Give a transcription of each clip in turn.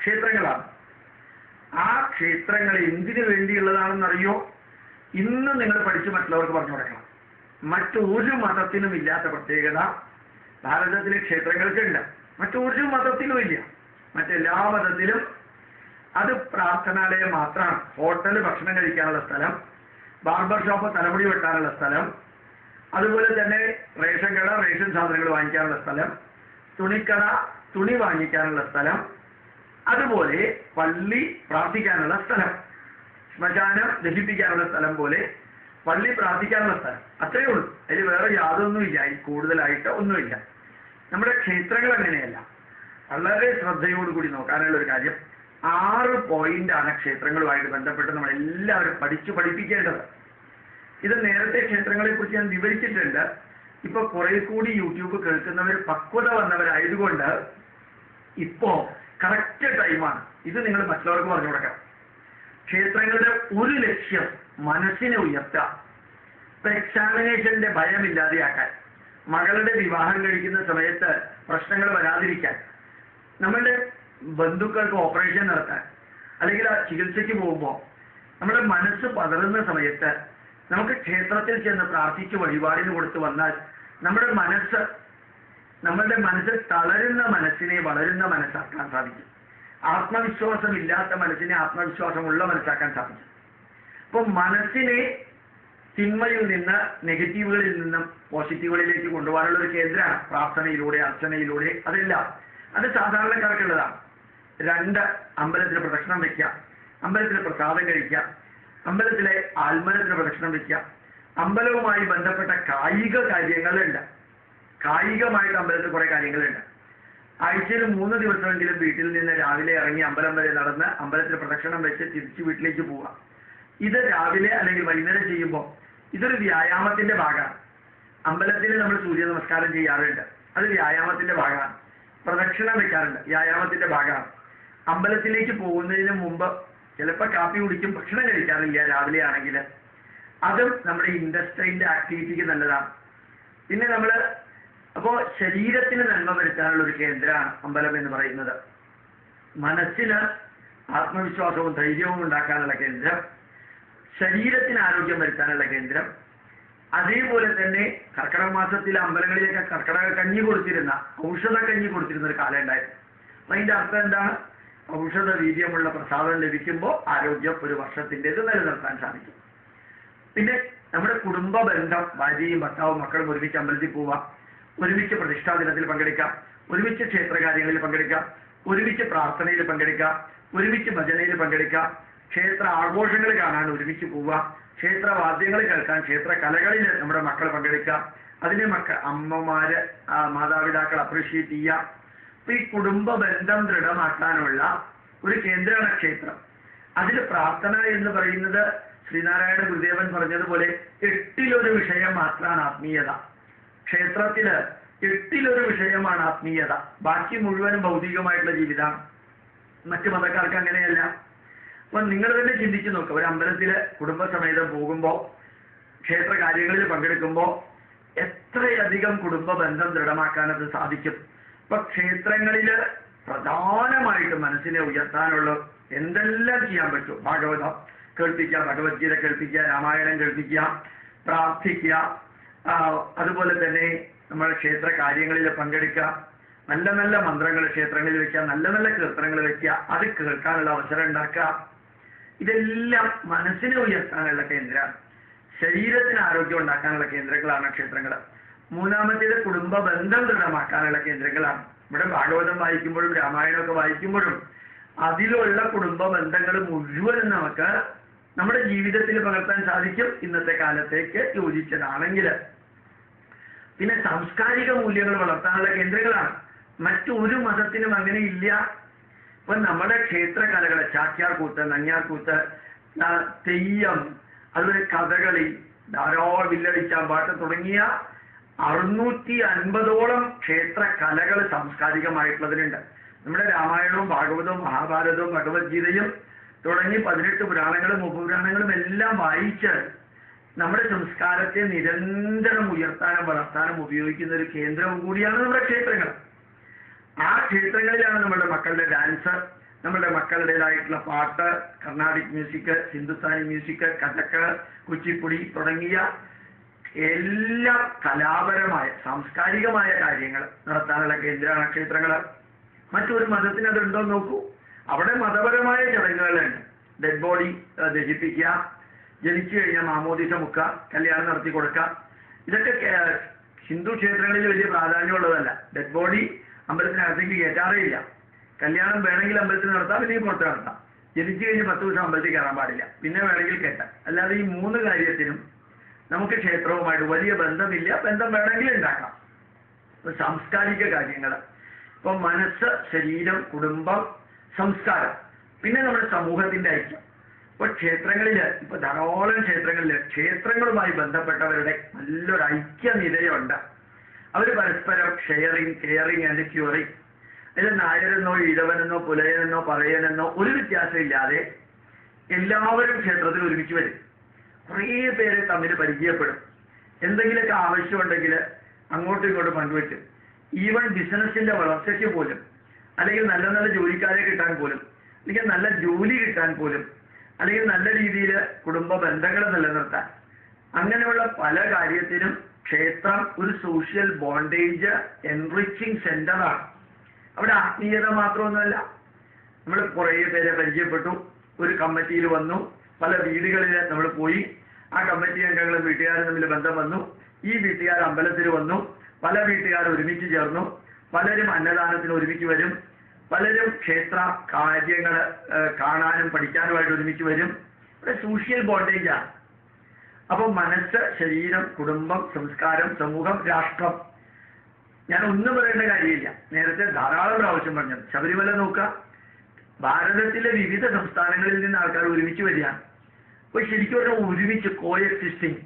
ക്ഷേത്രങ്ങളാണ്. ആ ക്ഷേത്രങ്ങൾ എന്തിനു വേണ്ടിയുള്ളതാണെന്നറിയോ? ഇന്ന് നിങ്ങൾ പഠിച്ച് മറ്റുള്ളവർക്ക് പറഞ്ഞു കൊടുക്കണം. മറ്റൊരു മതത്തിനും ഇല്ലാത്ത പ്രത്യേകത ഭാരതത്തിലെ ക്ഷേത്രങ്ങൾക്കുണ്ട്. മറ്റൊരു മതത്തിലും ഇല്ല. മറ്റെല്ലാ മതത്തിലും അത് പ്രാർത്ഥനാലയം മാത്രമാണ്. ഹോട്ടൽ ഭക്ഷണം കഴിക്കാനുള്ള സ്ഥലം, ബാർബർ ഷോപ്പ് തലമുടി വെട്ടാനുള്ള സ്ഥലം, അതുപോലെ തന്നെ റേഷൻ കട റേഷൻ സാധനങ്ങൾ വാങ്ങിക്കാനുള്ള സ്ഥലം, തുണിക്കട തുണി വാങ്ങിക്കാനുള്ള സ്ഥലം, അതുപോലെ പള്ളി പ്രാർത്ഥിക്കാനുള്ള സ്ഥലം, ശ്മശാനം ദഹിപ്പിക്കാനുള്ള സ്ഥലം പോലെ പള്ളി പ്രാർത്ഥിക്കാനുള്ള സ്ഥലം. അത്രയേ ഉള്ളൂ. അതിൽ വേറെ യാതൊന്നുമില്ല. കൂടുതലായിട്ട് ഒന്നുമില്ല. നമ്മുടെ ക്ഷേത്രങ്ങൾ അങ്ങനെയല്ല. വളരെ ശ്രദ്ധയോടുകൂടി നോക്കാനുള്ള ഒരു കാര്യം, 6 പോയിന്റാണ് ക്ഷേത്രങ്ങളുമായിട്ട് ബന്ധപ്പെട്ട് നമ്മൾ എല്ലാവരും പഠിപ്പിക്കേണ്ടത്. ഇത് നേരത്തെ ക്ഷേത്രങ്ങളെ കുറിച്ച് ഞാൻ വിവരിച്ചിട്ടുണ്ട്. ഇപ്പൊ കുറെ കൂടി യൂട്യൂബ് കേൾക്കുന്നവർ പക്വത വന്നവരായതുകൊണ്ട് ഇപ്പോ കറക്റ്റ് ടൈമാണ്. ഇത് നിങ്ങൾ മറ്റുള്ളവർക്ക് പറഞ്ഞു കൊടുക്കണം. ക്ഷേത്രങ്ങളുടെ ഒരു ലക്ഷ്യം മനസ്സിനെ ഉയർത്തുക. ഇപ്പൊ എക്സാമിനേഷന്റെ ഭയമില്ലാതെയാക്കാൻ, മകളുടെ വിവാഹം കഴിക്കുന്ന സമയത്ത് പ്രശ്നങ്ങൾ വരാതിരിക്കാൻ, നമ്മളുടെ ബന്ധുക്കൾക്ക് ഓപ്പറേഷൻ നടത്താൻ, അല്ലെങ്കിൽ ആ ചികിത്സയ്ക്ക് പോകുമ്പോൾ നമ്മുടെ മനസ്സ് പതറുന്ന സമയത്ത് നമുക്ക് ക്ഷേത്രത്തിൽ ചെന്ന് പ്രാർത്ഥിച്ച് വഴിപാടിന് കൊടുത്ത് വന്നാൽ നമ്മളുടെ മനസ്സ് തളരുന്ന മനസ്സിനെ വളരുന്ന മനസ്സാക്കാൻ സാധിക്കും. ആത്മവിശ്വാസം ഇല്ലാത്ത മനസ്സിനെ ആത്മവിശ്വാസമുള്ള മനസ്സാക്കാൻ സാധിക്കും. അപ്പോൾ മനസ്സിനെ തിന്മയിൽ നിന്ന്, നെഗറ്റീവുകളിൽ നിന്നും പോസിറ്റീവുകളിലേക്ക് കൊണ്ടുപോകാനുള്ള ഒരു കേന്ദ്രമാണ് പ്രാർത്ഥനയിലൂടെ, അർച്ചനയിലൂടെ. അതെല്ലാം അത് സാധാരണക്കാർക്കുള്ളതാണ്. 2 അമ്പലത്തിൽ പ്രദക്ഷിണം വയ്ക്കുക, അമ്പലത്തിൽ പ്രസാദം കഴിക്കുക, അമ്പലത്തിലെ ആൽമരത്തിന് പ്രദക്ഷിണം വയ്ക്കുക. അമ്പലവുമായി ബന്ധപ്പെട്ട കായിക കാര്യങ്ങളുണ്ട്. കായികമായിട്ട് അമ്പലത്തിൽ കുറെ കാര്യങ്ങളുണ്ട്. ആഴ്ചയിൽ 3 ദിവസമെങ്കിലും വീട്ടിൽ നിന്ന് രാവിലെ ഇറങ്ങി അമ്പലം വരെ നടന്ന് അമ്പലത്തിൽ പ്രദക്ഷിണം വെച്ച് തിരിച്ച് വീട്ടിലേക്ക് പോവുക. ഇത് രാവിലെ അല്ലെങ്കിൽ വൈകുന്നേരം ചെയ്യുമ്പോൾ ഇതൊരു വ്യായാമത്തിന്റെ ഭാഗമാണ്. അമ്പലത്തിൽ നമ്മൾ സൂര്യ നമസ്കാരം ചെയ്യാറുണ്ട്, അത് വ്യായാമത്തിന്റെ ഭാഗമാണ്. പ്രദക്ഷിണം വെക്കാറുണ്ട്, വ്യായാമത്തിന്റെ ഭാഗമാണ്. അമ്പലത്തിലേക്ക് പോകുന്നതിന് മുമ്പ് ചിലപ്പോൾ കാപ്പി കുടിക്കും, ഭക്ഷണം കഴിക്കാറില്ല രാവിലെ ആണെങ്കിൽ. അതും നമ്മുടെ ഇൻഡസ്ട്രീന്റെ ആക്ടിവിറ്റിക്ക് നല്ലതാണ്. പിന്നെ അപ്പോൾ ശരീരത്തിന് നന്മ വരുത്താനുള്ള ഒരു കേന്ദ്രമാണ് അമ്പലം എന്ന് പറയുന്നത്. മനസ്സിന് ആത്മവിശ്വാസവും ധൈര്യവും ഉണ്ടാക്കാനുള്ള കേന്ദ്രം, ശരീരത്തിന് ആരോഗ്യം വരുത്താനുള്ള കേന്ദ്രം. അതേപോലെ തന്നെ കർക്കിടക മാസത്തിലെ അമ്പലങ്ങളിലേക്ക് കർക്കിടക കഞ്ഞി കൊടുത്തിരുന്ന, ഔഷധ കഞ്ഞി കൊടുത്തിരുന്ന ഒരു കാലം ഉണ്ടായിരുന്നു. അപ്പൊ അതിന്റെ അർത്ഥം എന്താണ്? ഔഷധ വീര്യമുള്ള പ്രസാദം ലഭിക്കുമ്പോൾ ആരോഗ്യം ഒരു വർഷത്തിൻ്റെത് നിലനിർത്താൻ സാധിക്കും. പിന്നെ നമ്മുടെ കുടുംബ ബന്ധം, ഭാര്യയും ഭർത്താവും മക്കളും ഒരുമിച്ച് അമ്പലത്തിൽ പോവുക, ഒരുമിച്ച് പ്രതിഷ്ഠാ ദിനത്തിൽ പങ്കെടുക്കാം, ഒരുമിച്ച് ക്ഷേത്രകാര്യങ്ങളിൽ പങ്കെടുക്കാം, ഒരുമിച്ച് പ്രാർത്ഥനയിൽ പങ്കെടുക്കാം, ഒരുമിച്ച് ഭജനയിൽ പങ്കെടുക്കാം, ക്ഷേത്ര ആഘോഷങ്ങൾ കാണാൻ ഒരുമിച്ച് പോവുക, ക്ഷേത്ര വാദ്യങ്ങൾ കേൾക്കാൻ, ക്ഷേത്ര കലകളിൽ നമ്മുടെ മക്കൾ പങ്കെടുക്കാം, അതിനെ അമ്മമാര് മാതാപിതാക്കൾ അപ്രീഷിയേറ്റ് ചെയ്യാം. അപ്പൊ ഈ കുടുംബ ബന്ധം ദൃഢമാക്കാനുള്ള ഒരു കേന്ദ്രമാണ് ക്ഷേത്രം. അതിൽ പ്രാർത്ഥന എന്ന് പറയുന്നത് ശ്രീനാരായണ ഗുരുദേവൻ പറഞ്ഞതുപോലെ 8-ലൊരു വിഷയം മാത്രമാണ് ആത്മീയത. ക്ഷേത്രത്തില് 8-ലൊരു വിഷയമാണ് ആത്മീയത. ബാക്കി മുഴുവനും ഭൗതികമായിട്ടുള്ള ജീവിതമാണ്. മറ്റു മതക്കാർക്ക് അങ്ങനെയല്ല. അപ്പൊ നിങ്ങൾ തന്നെ ചിന്തിച്ചു നോക്കുക, ഒരു അമ്പലത്തില് കുടുംബസമേതം പോകുമ്പോൾ, ക്ഷേത്ര കാര്യങ്ങളിൽ പങ്കെടുക്കുമ്പോൾ എത്രയധികം കുടുംബ ബന്ധം ദൃഢമാക്കാനത് സാധിക്കും. ഇപ്പൊ ക്ഷേത്രങ്ങളില് പ്രധാനമായിട്ട് മനസ്സിനെ ഉയർത്താനുള്ള എന്തെല്ലാം ചെയ്യാൻ പറ്റും? ഭാഗവതം കേൾപ്പിക്കുക, ഭഗവത്ഗീത കേൾപ്പിക്കുക, രാമായണം കേൾപ്പിക്കുക, പ്രാർത്ഥിക്കുക, അതുപോലെ തന്നെ നമ്മൾ ക്ഷേത്ര കാര്യങ്ങളിൽ പങ്കെടുക്കുക, നല്ല നല്ല മന്ത്രങ്ങൾ ക്ഷേത്രങ്ങളിൽ വെക്കുക, നല്ല നല്ല കീർത്തനങ്ങൾ വെക്കുക, അത് കേൾക്കാനുള്ള അവസരം ഉണ്ടാക്കുക. ഇതെല്ലാം മനസ്സിനെ ഉയർത്താനുള്ള കേന്ദ്രമാണ്. ശരീരത്തിന് ആരോഗ്യം ഉണ്ടാക്കാനുള്ള കേന്ദ്രങ്ങളാണ് ക്ഷേത്രങ്ങൾ. മൂന്നാമത്തേത് കുടുംബ ബന്ധം ദൃഢമാക്കാനുള്ള കേന്ദ്രങ്ങളാണ്. ഇവിടെ ഭാഗവതം വായിക്കുമ്പോഴും രാമായണമൊക്കെ വായിക്കുമ്പോഴും അതിലുള്ള കുടുംബ ബന്ധങ്ങൾ മുഴുവനും നമുക്ക് നമ്മുടെ ജീവിതത്തിൽ പകർത്താൻ സാധിക്കും, ഇന്നത്തെ കാലത്തേക്ക് യോജിച്ചതാണെങ്കിൽ. പിന്നെ സാംസ്കാരിക മൂല്യങ്ങൾ വളർത്താനുള്ള കേന്ദ്രങ്ങളാണ്. മറ്റൊരു മതത്തിനും അങ്ങനെ ഇല്ല. ഇപ്പൊ നമ്മുടെ ക്ഷേത്ര കലകള്, ചാക്യാർകൂത്ത്, നങ്ങ്യാർകൂത്ത്, തെയ്യം, അതുപോലെ കഥകളി, ധാരാളം വില്ലടിച്ചാമ്പാട്ട് തുടങ്ങിയ 650ഓളം ക്ഷേത്ര കലകൾ സാംസ്കാരികമായിട്ടുള്ളതിനുണ്ട്. നമ്മുടെ രാമായണവും ഭാഗവതവും മഹാഭാരതവും ഭഗവത്ഗീതയും തുടങ്ങി 18 പുരാണങ്ങളും ഉപപുരാണങ്ങളും എല്ലാം വായിച്ച് നമ്മുടെ സംസ്കാരത്തെ നിരന്തരം ഉയർത്താനും വളർത്താനും ഉപയോഗിക്കുന്ന ഒരു കേന്ദ്രവും കൂടിയാണ് നമ്മുടെ ക്ഷേത്രങ്ങൾ. ആ ക്ഷേത്രങ്ങളിലാണ് നമ്മുടെ മക്കളുടെ ഡാൻസ്, നമ്മളുടെ മക്കളുടേതായിട്ടുള്ള പാട്ട്, കർണാടിക് മ്യൂസിക്, ഹിന്ദുസ്ഥാനി മ്യൂസിക്, കഥക്, കുച്ചിപ്പുടി തുടങ്ങിയ എല്ലാ കലാപരമായ സാംസ്കാരികമായ കാര്യങ്ങൾ നടത്താനുള്ള കേന്ദ്രമാണ് ക്ഷേത്രങ്ങൾ. മറ്റൊരു മതത്തിന് അതുണ്ടോ നോക്കൂ. അവിടെ മതപരമായ ചടങ്ങുകളുണ്ട്. ഡെഡ് ബോഡി ദഹിപ്പിക്കുക, ജനിച്ചു കഴിഞ്ഞാൽ മാമോദിസ മുക്കുക, കല്യാണം നടത്തി കൊടുക്കുക. ഇതൊക്കെ ഹിന്ദു ക്ഷേത്രങ്ങളിൽ വലിയ പ്രാധാന്യമുള്ളതല്ല. ഡെഡ് ബോഡി അമ്പലത്തിനകത്തേക്ക് കയറ്റാറേ ഇല്ല. കല്യാണം വേണമെങ്കിൽ അമ്പലത്തിൽ നടത്താം, അല്ലെങ്കിൽ പുറത്ത് നടത്താം. ജനിച്ചു കഴിഞ്ഞ് 10 ദിവസം അമ്പലത്തിൽ കയറാൻ പാടില്ല, പിന്നെ വേണമെങ്കിൽ കയറ്റാം. അല്ലാതെ ഈ 3 കാര്യത്തിനും നമുക്ക് ക്ഷേത്രവുമായിട്ട് വലിയ ബന്ധമില്ല. ബന്ധം വേണമെങ്കിൽ ഉണ്ടാക്കാം. സാംസ്കാരിക കാര്യങ്ങൾ, ഇപ്പം മനസ്സ്, ശരീരം, കുടുംബം, സംസ്കാരം, പിന്നെ നമ്മുടെ സമൂഹത്തിന്റെ ഐക്യം. ഇപ്പൊ ക്ഷേത്രങ്ങളിൽ, ഇപ്പൊ ധാരാളം ക്ഷേത്രങ്ങളിൽ ക്ഷേത്രങ്ങളുമായി ബന്ധപ്പെട്ടവരുടെ നല്ലൊരു ഐക്യനിരയുണ്ട്. അവർ പരസ്പരം ഷെയറിങ്, കെയറിങ് ആൻഡ് ക്യൂറിങ്. അതിൽ നായരെന്നോ ഈഴവനെന്നോ പുലയനെന്നോ പറയനെന്നോ ഒരു വ്യത്യാസമില്ലാതെ എല്ലാവരും ക്ഷേത്രത്തിൽ ഒരുമിച്ച് വരും. കുറേ പേര് തമ്മിൽ പരിചയപ്പെടും. എന്തെങ്കിലുമൊക്കെ ആവശ്യമുണ്ടെങ്കിൽ അങ്ങോട്ടും ഇങ്ങോട്ടും പങ്കുവെക്കും. ഈവൻ ബിസിനസിന്റെ വളർച്ചയ്ക്ക് പോലും, അല്ലെങ്കിൽ നല്ല നല്ല ജോലിക്കാരെ കിട്ടാൻ പോലും, അല്ലെങ്കിൽ നല്ല ജോലി കിട്ടാൻ പോലും, അല്ലെങ്കിൽ നല്ല രീതിയിൽ കുടുംബ ബന്ധങ്ങൾ നിലനിർത്താൻ, അങ്ങനെയുള്ള പല കാര്യത്തിനും ക്ഷേത്രം ഒരു സോഷ്യൽ ബോണ്ടേജ് എൻറിച്ചിങ് സെന്ററാണ്. അവിടെ ആത്മീയത മാത്രമൊന്നുമല്ല. നമ്മൾ കുറേ പേരെ പരിചയപ്പെട്ടു, ഒരു കമ്മിറ്റിയിൽ വന്നു, പല വീടുകളിൽ നമ്മൾ പോയി, ആ കമ്മിറ്റി അംഗങ്ങളും വീട്ടുകാരും തമ്മിൽ ബന്ധം വന്നു. ഈ വീട്ടുകാർ അമ്പലത്തിൽ വന്നു, പല വീട്ടുകാർ ഒരുമിച്ച് ചേർന്നു, പലരും അന്നദാനത്തിന് ഒരുമിച്ച് വരും, പലരും ക്ഷേത്ര കാര്യങ്ങൾ കാണാനും പഠിക്കാനുമായിട്ട് ഒരുമിച്ച് വരും. ഇവിടെ സോഷ്യൽ ബോണ്ടേജാണ്. അപ്പോൾ മനസ്സ്, ശരീരം, കുടുംബം, സംസ്കാരം, സമൂഹം, രാഷ്ട്രം. ഞാൻ ഒന്നും പറയേണ്ട കാര്യമില്ല. നേരത്തെ ധാരാളം പ്രാവശ്യം പറഞ്ഞു. ശബരിമല നോക്കുക, ഭാരതത്തിലെ വിവിധ സംസ്ഥാനങ്ങളിൽ നിന്ന് ആൾക്കാർ ഒരുമിച്ച് വരികയാണ്. അപ്പോൾ ശരിക്കും പറഞ്ഞാൽ ഒരുമിച്ച് കോഎക്സിസ്റ്റിംഗ്,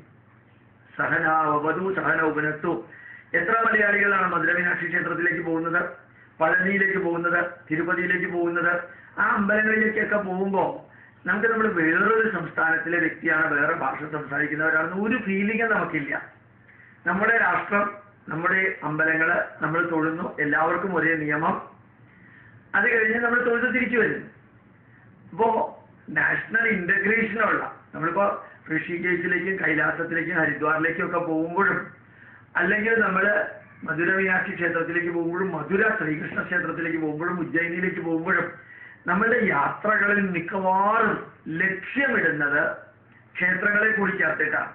സഹനാവതു സഹനൗപനത്തു. എത്ര മലയാളികളാണ് മധുര മീനാക്ഷി ക്ഷേത്രത്തിലേക്ക് പോകുന്നത്, പളനിയിലേക്ക് പോകുന്നത്, തിരുപ്പതിയിലേക്ക് പോകുന്നത്. ആ അമ്പലങ്ങളിലേക്കൊക്കെ പോകുമ്പോൾ നമുക്ക് നമ്മൾ വേറൊരു സംസ്ഥാനത്തിലെ വ്യക്തിയാണ്, വേറെ ഭാഷ സംസാരിക്കുന്നവരാണെന്ന് ഒരു ഫീലിംഗ് നമുക്കില്ല. നമ്മുടെ രാഷ്ട്രം, നമ്മുടെ അമ്പലങ്ങള്, നമ്മൾ തൊഴുന്നു, എല്ലാവർക്കും ഒരേ നിയമം. അത് കഴിഞ്ഞ് നമ്മൾ തൊഴുത് തിരിച്ചു വരുന്നു. ഇപ്പോ നാഷണൽ ഇന്റഗ്രേഷനുള്ള, നമ്മളിപ്പോ ഋഷികേശിലേക്കും കൈലാസത്തിലേക്കും ഹരിദ്വാറിലേക്കും ഒക്കെ പോകുമ്പോഴും, അല്ലെങ്കിൽ നമ്മൾ മധുര മീനാക്ഷി ക്ഷേത്രത്തിലേക്ക് പോകുമ്പോഴും, മധുര ശ്രീകൃഷ്ണ ക്ഷേത്രത്തിലേക്ക് പോകുമ്പോഴും, ഉജ്ജയിനിയിലേക്ക് പോകുമ്പോഴും നമ്മളുടെ യാത്രകളിൽ മിക്കവാറും ലക്ഷ്യമിടുന്നത് ക്ഷേത്രങ്ങളെ കൂടി ചേർത്തിട്ടാണ്.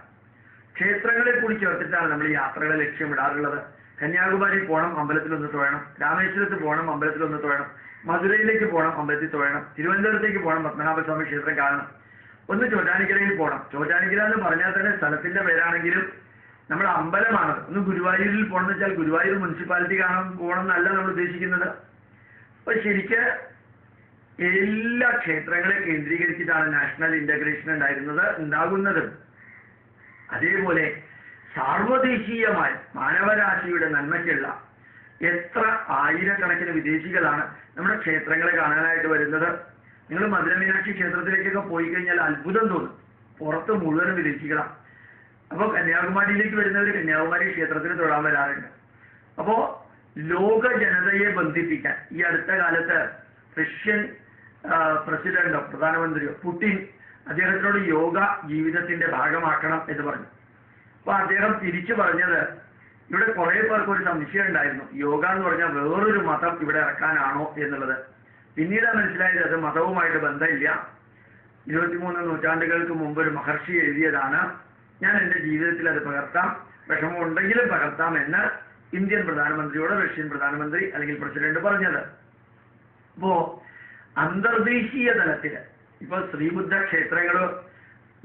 ക്ഷേത്രങ്ങളെ കൂടി ചേർത്തിട്ടാണ് നമ്മൾ യാത്രകളെ ലക്ഷ്യമിടാറുള്ളത്. കന്യാകുമാരി പോകണം, അമ്പലത്തിലൊന്ന് തൊഴണം. രാമേശ്വരത്ത് പോകണം, അമ്പലത്തിലൊന്ന് തൊഴണം. മധുരയിലേക്ക് പോകണം, അമ്പലത്തിൽ തൊഴണം. തിരുവനന്തപുരത്തേക്ക് പോകണം, പത്മനാഭസ്വാമി ക്ഷേത്രം കാണണം. ഒന്ന് ചോറ്റാനിക്കരയിൽ പോകണം. ചോറ്റാനിക്കര എന്ന് പറഞ്ഞാൽ തന്നെ സ്ഥലത്തിന്റെ പേരാണെങ്കിലും നമ്മുടെ അമ്പലമാണത്. ഒന്ന് ഗുരുവായൂരിൽ പോകണമെന്ന് വെച്ചാൽ ഗുരുവായൂർ മുനിസിപ്പാലിറ്റി കാണാൻ പോകണം എന്നല്ല നമ്മൾ ഉദ്ദേശിക്കുന്നത്. അപ്പൊ ശരിക്ക് എല്ലാ ക്ഷേത്രങ്ങളെ കേന്ദ്രീകരിച്ചിട്ടാണ് നാഷണൽ ഇന്റഗ്രേഷൻ ഉണ്ടാകുന്നത്. അതേപോലെ സാർവദേശീയമായ മാനവരാശിയുടെ നന്മയ്ക്കുള്ള എത്ര ആയിരക്കണക്കിന് വിദേശികളാണ് നമ്മുടെ ക്ഷേത്രങ്ങളെ കാണാനായിട്ട് വരുന്നത്. നിങ്ങൾ മധുര മീനാക്ഷി ക്ഷേത്രത്തിലേക്കൊക്കെ പോയി കഴിഞ്ഞാൽ അത്ഭുതം തോന്നും. പുറത്ത് മുഴുവനും വിദേശികളാണ്. അപ്പോൾ കന്യാകുമാരിയിലേക്ക് വരുന്നവർ കന്യാകുമാരി ക്ഷേത്രത്തിന് തൊഴാൻ വരാറുണ്ട്. അപ്പോ ലോക ജനതയെ ബന്ധിപ്പിക്കാൻ ഈ അടുത്ത കാലത്ത് റഷ്യൻ പ്രസിഡന്റോ പ്രധാനമന്ത്രിയോ പുടിൻ അദ്ദേഹത്തിനോട് യോഗ ജീവിതത്തിന്റെ ഭാഗമാക്കണം എന്ന് പറഞ്ഞു. അപ്പൊ അദ്ദേഹം തിരിച്ചു പറഞ്ഞത്, ഇവിടെ കുറെ പേർക്ക് ഒരു സംശയം ഉണ്ടായിരുന്നു, യോഗ എന്ന് പറഞ്ഞാൽ വേറൊരു മതം ഇവിടെ ഇറക്കാനാണോ എന്നുള്ളത്. പിന്നീട് മനസ്സിലായത് അത് മതവുമായിട്ട് ബന്ധമില്ല. 23 നൂറ്റാണ്ടുകൾക്ക് മുമ്പ് ഒരു മഹർഷി എഴുതിയതാണ്. ഞാൻ എൻ്റെ ജീവിതത്തിൽ അത് പകർത്താം, വിഷമമുണ്ടെങ്കിലും പകർത്താം എന്ന് ഇന്ത്യൻ പ്രധാനമന്ത്രിയോട് റഷ്യൻ പ്രധാനമന്ത്രി അല്ലെങ്കിൽ പ്രസിഡന്റ് പറഞ്ഞത്. അപ്പോ അന്തർദേശീയ തലത്തില് ഇപ്പൊ ശ്രീബുദ്ധ ക്ഷേത്രങ്ങള്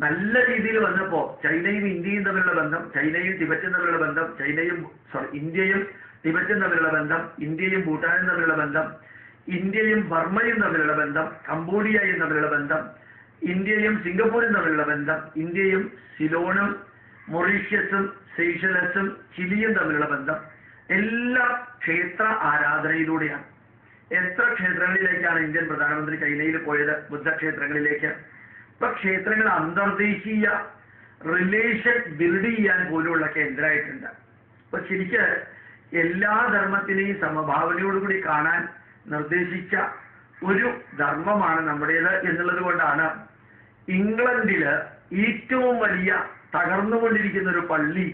നല്ല രീതിയിൽ വന്നപ്പോ ചൈനയും ഇന്ത്യയും തമ്മിലുള്ള ബന്ധം, ചൈനയും ടിബറ്റും തമ്മിലുള്ള ബന്ധം, ഇന്ത്യയും ടിബറ്റും തമ്മിലുള്ള ബന്ധം, ഇന്ത്യയും ഭൂട്ടാനും തമ്മിലുള്ള ബന്ധം, ഇന്ത്യയും ബർമ്മയും തമ്മിലുള്ള ബന്ധം, കംബോഡിയയും തമ്മിലുള്ള ബന്ധം, ഇന്ത്യയും സിംഗപ്പൂരും തമ്മിലുള്ള ബന്ധം, ഇന്ത്യയും സിലോണും മൊറീഷ്യസും സീഷലസും ചിലിയും തമ്മിലുള്ള ബന്ധം എല്ലാം ക്ഷേത്ര ആരാധനയിലൂടെയാണ്. എത്ര ക്ഷേത്രങ്ങളിലേക്കാണ് ഇന്ത്യൻ പ്രധാനമന്ത്രി ചൈനയിൽ പോയത്? ബുദ്ധക്ഷേത്രങ്ങളിലേക്ക്. ഇപ്പൊ ക്ഷേത്രങ്ങൾ അന്തർദേശീയ റിലേഷൻ ബിൽഡ് ചെയ്യാൻ പോലുള്ള കേന്ദ്രമായിട്ടുണ്ട്. അപ്പൊ ശരിക്ക് എല്ലാ ധർമ്മത്തിനെയും സമഭാവനയോടുകൂടി കാണാൻ നിർദ്ദേശിച്ച ഒരു ധർമ്മമാണ് നമ്മുടേത് എന്നുള്ളത് കൊണ്ടാണ് ഇംഗ്ലണ്ടില് ഏറ്റവും വലിയ തകർന്നുകൊണ്ടിരിക്കുന്ന ഒരു പള്ളി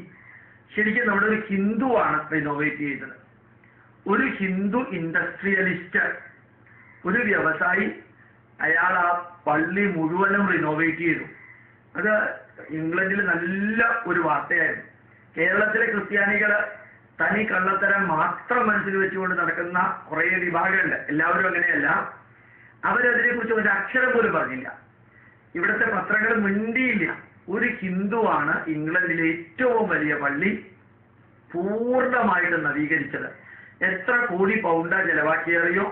ശരിക്കും നമ്മുടെ ഒരു ഹിന്ദുവാണ് റിനോവേറ്റ് ചെയ്തത്. ഒരു ഹിന്ദു ഇൻഡസ്ട്രിയലിസ്റ്റ്, ഒരു വ്യവസായി, അയാൾ ആ പള്ളി മുഴുവനും റിനോവേറ്റ് ചെയ്തു. അത് ഇംഗ്ലണ്ടിൽ നല്ല ഒരു വാർത്തയായിരുന്നു. കേരളത്തിലെ ക്രിസ്ത്യാനികൾ തനി കള്ളത്തരം മാത്രം മനസ്സിൽ വെച്ചുകൊണ്ട് നടക്കുന്ന കുറേ വിഭാഗമുണ്ട്. എല്ലാവരും അങ്ങനെയല്ല. അവരതിനെക്കുറിച്ച് ഒരു അക്ഷരം പോലും പറഞ്ഞില്ല. ഇവിടുത്തെ പത്രങ്ങൾ മിണ്ടിയില്ല. ഒരു ഹിന്ദുവാണ് ഇംഗ്ലണ്ടിലെ ഏറ്റവും വലിയ പള്ളി പൂർണ്ണമായിട്ട് നവീകരിച്ചത്. എത്ര കോടി പൗണ്ട ചെലവാക്കിയറിയോ?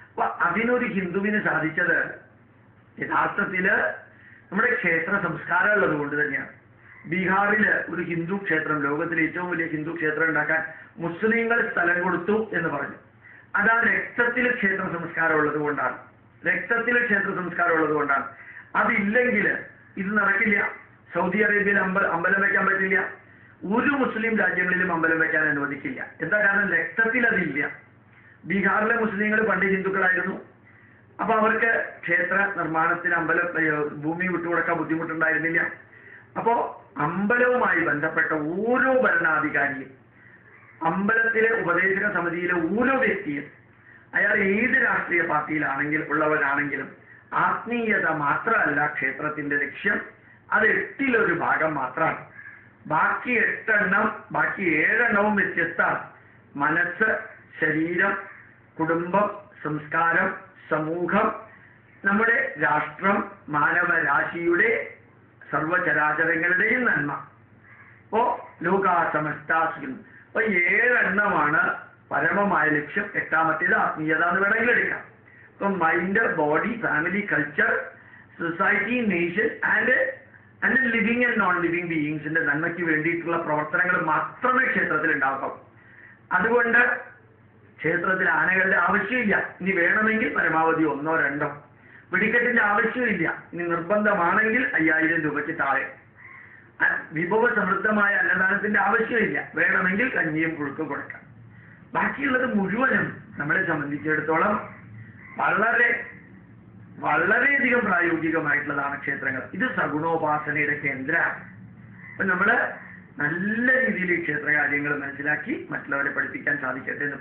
അപ്പൊ അതിനൊരു ഹിന്ദുവിന് സാധിച്ചത് യഥാർത്ഥത്തില് നമ്മുടെ ക്ഷേത്ര സംസ്കാരം ഉള്ളത് കൊണ്ട് തന്നെയാണ്. ബീഹാറില് ഒരു ഹിന്ദു ക്ഷേത്രം, ലോകത്തിലെ ഏറ്റവും വലിയ ഹിന്ദു ക്ഷേത്രം ഉണ്ടാക്കാൻ മുസ്ലിങ്ങൾ സ്ഥലം കൊടുത്തു എന്ന് പറഞ്ഞു. അത് ആ രക്തത്തിൽ ക്ഷേത്ര സംസ്കാരം ഉള്ളത് കൊണ്ടാണ്. രക്തത്തിൽ ക്ഷേത്ര സംസ്കാരം ഉള്ളത് കൊണ്ടാണ്. അതില്ലെങ്കിൽ ഇത് നടക്കില്ല. സൗദി അറേബ്യയിൽ അമ്പലം വയ്ക്കാൻ പറ്റില്ല. ഒരു മുസ്ലിം രാജ്യങ്ങളിലും അമ്പലം വയ്ക്കാൻ അനുവദിക്കില്ല. എന്താ കാരണം? രക്തത്തിൽ അതില്ല. ബീഹാറിലെ മുസ്ലിങ്ങൾ പണ്ട് ഹിന്ദുക്കളായിരുന്നു. അപ്പൊ അവർക്ക് ക്ഷേത്ര നിർമ്മാണത്തിന് ഭൂമി വിട്ടുകൊടുക്കാൻ ബുദ്ധിമുട്ടുണ്ടായിരുന്നില്ല. അപ്പോ അമ്പലവുമായി ബന്ധപ്പെട്ട ഓരോ ഭരണാധികാരിയും, അമ്പലത്തിലെ ഉപദേശക സമിതിയിലെ ഓരോ വ്യക്തിയും, അയാൾ ഏത് രാഷ്ട്രീയ ഉള്ളവരാണെങ്കിലും ആത്മീയത മാത്രമല്ല ക്ഷേത്രത്തിന്റെ ലക്ഷ്യം. അത് 8ൽ1 ഭാഗം മാത്രമാണ്. ബാക്കി 7 വ്യത്യസ്തമാണ്. മനസ്സ്, ശരീരം, കുടുംബം, സംസ്കാരം, സമൂഹം, നമ്മുടെ രാഷ്ട്രം, മാനവരാശിയുടെ സർവചരാചരങ്ങളുടെയും നന്മ. അപ്പോ ലോകാസമസ്താസുഖം. അപ്പൊ 7 പരമമായ ലക്ഷ്യം. 8ാമത്തേത് ആത്മീയത എന്ന് വേണമെങ്കിൽ എടുക്കാം. ഇപ്പൊ mind, body, family, culture, society, nation and living and non living ബീയിങ്സിന്റെ നന്മയ്ക്ക് വേണ്ടിയിട്ടുള്ള പ്രവർത്തനങ്ങൾ മാത്രമേ ക്ഷേത്രത്തിൽ ഉണ്ടാകാവൂ. അതുകൊണ്ട് ക്ഷേത്രത്തിൽ ആനകളുടെ ആവശ്യമില്ല. ഇനി വേണമെങ്കിൽ പരമാവധി 1 or 2. വെടിക്കെട്ടിന്റെ ആവശ്യമില്ല. ഇനി നിർബന്ധമാണെങ്കിൽ 5000 രൂപയ്ക്ക് താഴെ. വിഭവ സമൃദ്ധമായ അന്നദാനത്തിന്റെ ആവശ്യമില്ല. വേണമെങ്കിൽ കഞ്ഞിയും പുഴുക്കും കൊടുക്കാം. ബാക്കിയുള്ളത് മുഴുവനും നമ്മളെ സംബന്ധിച്ചിടത്തോളം വളരെയധികം പ്രായോഗികമായിട്ടുള്ളതാണ് ക്ഷേത്രങ്ങൾ. ഇത് സഗുണോപാസനയുടെ കേന്ദ്രമാണ്. അപ്പൊ നമ്മള് നല്ല രീതിയിൽ ക്ഷേത്രകാര്യങ്ങൾ മനസ്സിലാക്കി മറ്റുള്ളവരെ പഠിപ്പിക്കാൻ സാധിക്കട്ടെ എന്ന്